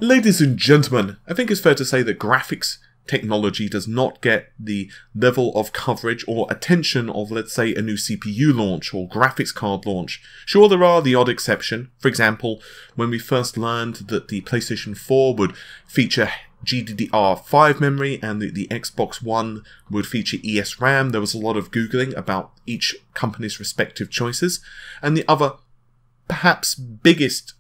Ladies and gentlemen, I think it's fair to say that graphics technology does not get the level of coverage or attention of, let's say, a new CPU launch or graphics card launch. Sure, there are the odd exception. For example, when we first learned that the PlayStation 4 would feature GDDR6 memory and the Xbox One would feature ESRAM, there was a lot of Googling about each company's respective choices. And the other, perhaps biggest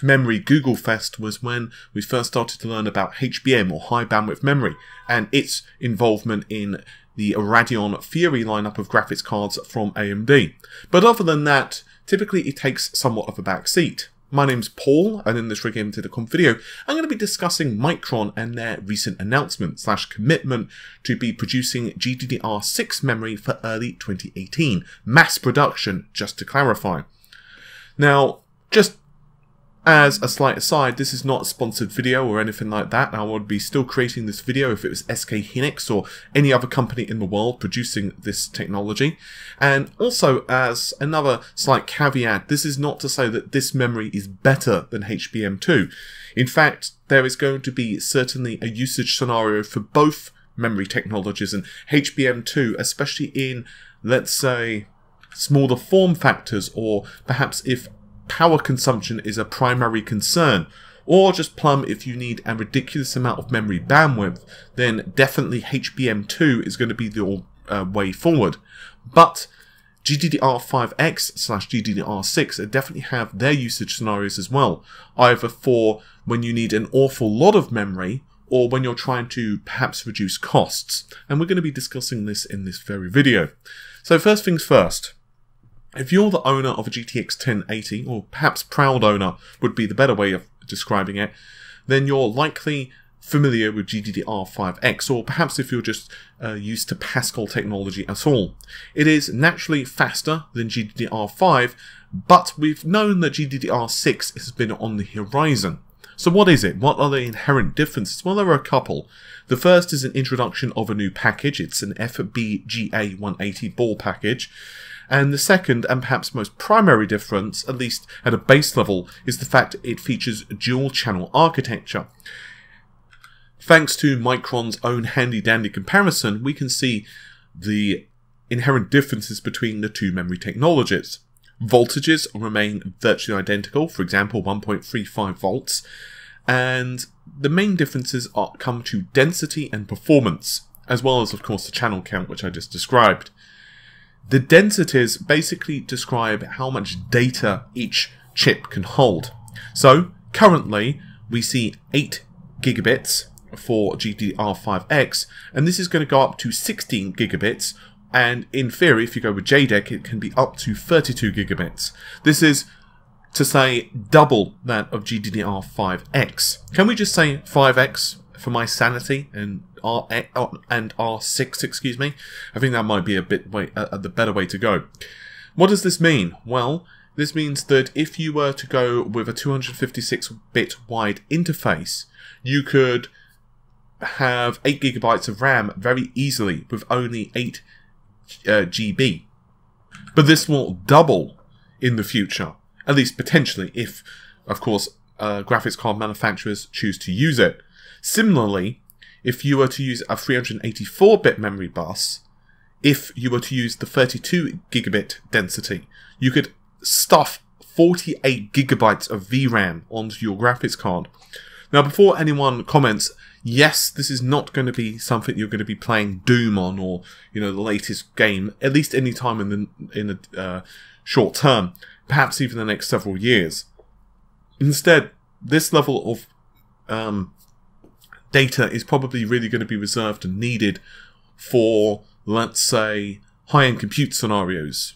memory Google Fest was when we first started to learn about HBM, or high bandwidth memory, and its involvement in the Radeon Fury lineup of graphics cards from AMD. But other than that, typically it takes somewhat of a back seat. My name's Paul, and in this Limited video, I'm going to be discussing Micron and their recent announcement / commitment to be producing GDDR6 memory for early 2018. Mass production, just to clarify. Now, just as a slight aside, this is not a sponsored video or anything like that. I would be still creating this video if it was SK Hynix or any other company in the world producing this technology. And also, as another slight caveat, this is not to say that this memory is better than HBM2. In fact, there is going to be certainly a usage scenario for both memory technologies, and HBM2, especially in, let's say, smaller form factors, or perhaps if power consumption is a primary concern, or just plumb if you need a ridiculous amount of memory bandwidth, then definitely HBM2 is going to be the way forward. But GDDR5X / GDDR6 definitely have their usage scenarios as well, either for when you need an awful lot of memory, or when you're trying to perhaps reduce costs. And we're going to be discussing this in this very video. So first things first. If you're the owner of a GTX 1080, or perhaps proud owner would be the better way of describing it, then you're likely familiar with GDDR5X, or perhaps if you're just used to Pascal technology at all. It is naturally faster than GDDR5, but we've known that GDDR6 has been on the horizon. So what is it? What are the inherent differences? Well, there are a couple. The first is an introduction of a new package. It's an FPGA180 ball package. And the second, and perhaps most primary difference, at least at a base level, is the fact it features dual-channel architecture. Thanks to Micron's own handy-dandy comparison, we can see the inherent differences between the two memory technologies. Voltages remain virtually identical, for example 1.35 volts, and the main differences come to density and performance, as well as of course the channel count, which I just described. The densities basically describe how much data each chip can hold. So currently we see 8 gigabits for GDDR5X, and this is going to go up to 16 gigabits, and in theory if you go with JDEC it can be up to 32 gigabits. This is to say double that of GDDR5X. Can we just say 5X for my sanity, and R6, excuse me? I think that might be the better way to go. What does this mean? Well, this means that if you were to go with a 256-bit wide interface, you could have 8 gigabytes of RAM very easily with only 8 GB. But this will double in the future, at least potentially, if, of course, graphics card manufacturers choose to use it. Similarly, if you were to use a 384-bit memory bus, if you were to use the 32 gigabit density, you could stuff 48 gigabytes of VRAM onto your graphics card. Now, before anyone comments, yes, this is not going to be something you're going to be playing Doom on, or the latest game, at least any time in the short term, perhaps even the next several years. Instead, this level of data is probably really going to be reserved and needed for, let's say, high-end compute scenarios,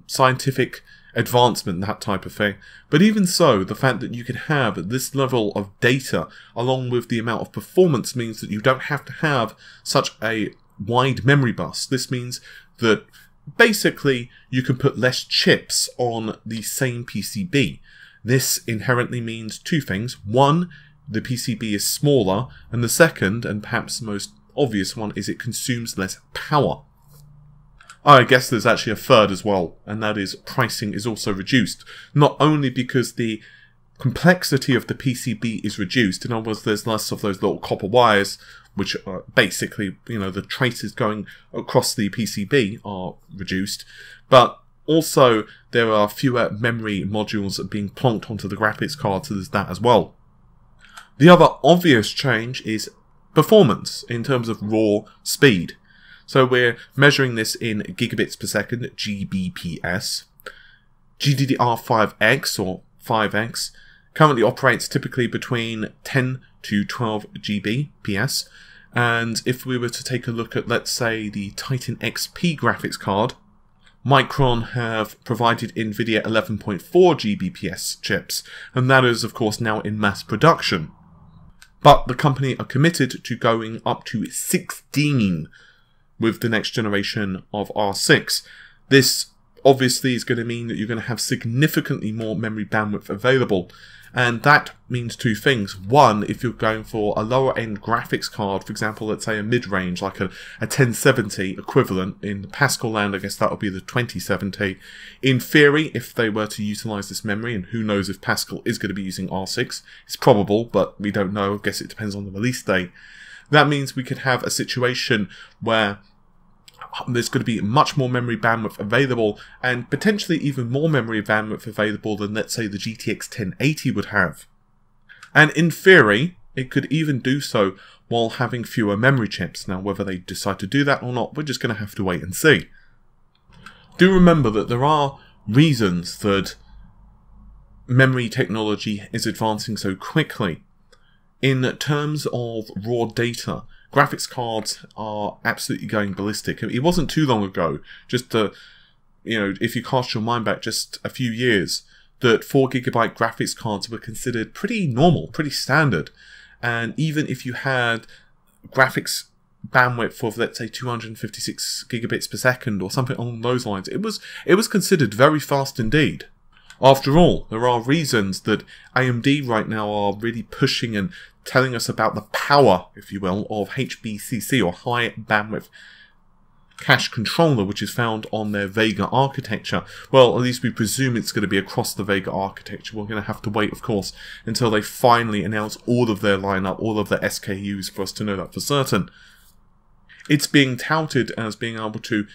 scientific advancement, that type of thing. But even so, the fact that you can have this level of data along with the amount of performance means that you don't have to have such a wide memory bus. This means that basically you can put less chips on the same PCB. This inherently means two things. One, the PCB is smaller, and the second, and perhaps the most obvious one, is it consumes less power. I guess there's actually a third as well, and that is pricing is also reduced. Not only because the complexity of the PCB is reduced. In other words, there's less of those little copper wires, which are basically, the traces going across the PCB are reduced. But also, there are fewer memory modules being plonked onto the graphics card, so there's that as well. The other obvious change is performance in terms of raw speed. So we're measuring this in gigabits per second, GBps. GDDR5X or 5X currently operates typically between 10 to 12 Gbps. And if we were to take a look at, let's say, the Titan XP graphics card, Micron have provided NVIDIA 11.4 Gbps chips, and that is of course now in mass production. But the company are committed to going up to 16 with the next generation of R6. This obviously is going to mean that you're going to have significantly more memory bandwidth available. And that means two things. One, if you're going for a lower end graphics card, for example, let's say a mid-range, like a 1070 equivalent, in Pascal land, I guess that would be the 2070. In theory, if they were to utilize this memory, and who knows if Pascal is going to be using R6, it's probable, but we don't know. I guess it depends on the release date. That means we could have a situation where there's going to be much more memory bandwidth available, and potentially even more memory bandwidth available than, let's say, the GTX 1080 would have. And in theory, it could even do so while having fewer memory chips. Now, whether they decide to do that or not, we're just going to have to wait and see. Do remember that there are reasons that memory technology is advancing so quickly. In terms of raw data, graphics cards are absolutely going ballistic. It wasn't too long ago, just to, if you cast your mind back just a few years, that 4GB graphics cards were considered pretty normal, pretty standard. And even if you had graphics bandwidth of, let's say, 256 gigabits per second or something along those lines, it was considered very fast indeed. After all, there are reasons that AMD right now are really pushing and telling us about the power, if you will, of HBCC, or High Bandwidth Cache Controller, which is found on their Vega architecture. Well, at least we presume it's going to be across the Vega architecture. We're going to have to wait, of course, until they finally announce all of their lineup, all of their SKUs, for us to know that for certain. It's being touted as being able to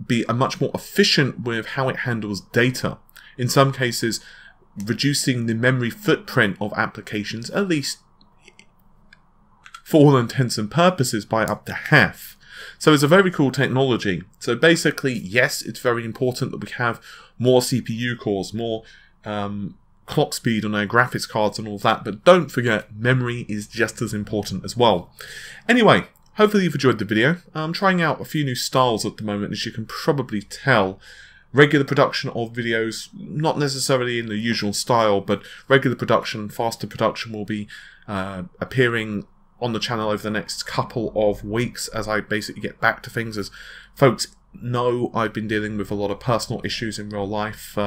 be much more efficient with how it handles data. In some cases, reducing the memory footprint of applications, at least for all intents and purposes, by up to half. So it's a very cool technology. So basically, yes, it's very important that we have more CPU cores, more clock speed on our graphics cards and all that, but don't forget, memory is just as important as well. Anyway, hopefully you've enjoyed the video. I'm trying out a few new styles at the moment, as you can probably tell. Regular production of videos, not necessarily in the usual style, but regular production, faster production will be appearing on the channel over the next couple of weeks as I basically get back to things. As folks know, I've been dealing with a lot of personal issues in real life,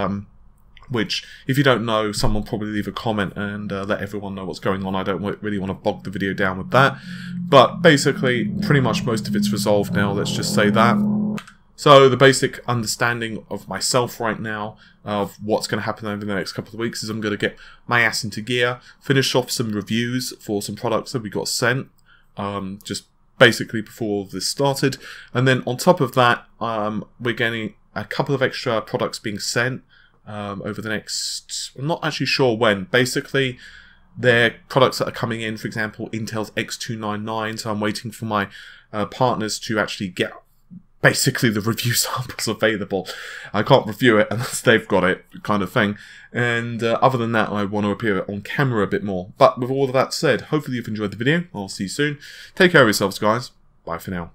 which, if you don't know, someone probably leave a comment and let everyone know what's going on. I don't really want to bog the video down with that. But basically, pretty much most of it's resolved now, let's just say that. So the basic understanding of myself right now, of what's going to happen over the next couple of weeks, is I'm going to get my ass into gear, finish off some reviews for some products that we got sent, just basically before all of this started. And then on top of that, we're getting a couple of extra products being sent over the next, I'm not actually sure when. Basically, they're products that are coming in, for example, Intel's X299, so I'm waiting for my partners to actually get basically the review samples available. I can't review it unless they've got it, kind of thing. And other than that, I want to appear on camera a bit more. But with all of that said, hopefully you've enjoyed the video. I'll see you soon. Take care of yourselves, guys. Bye for now.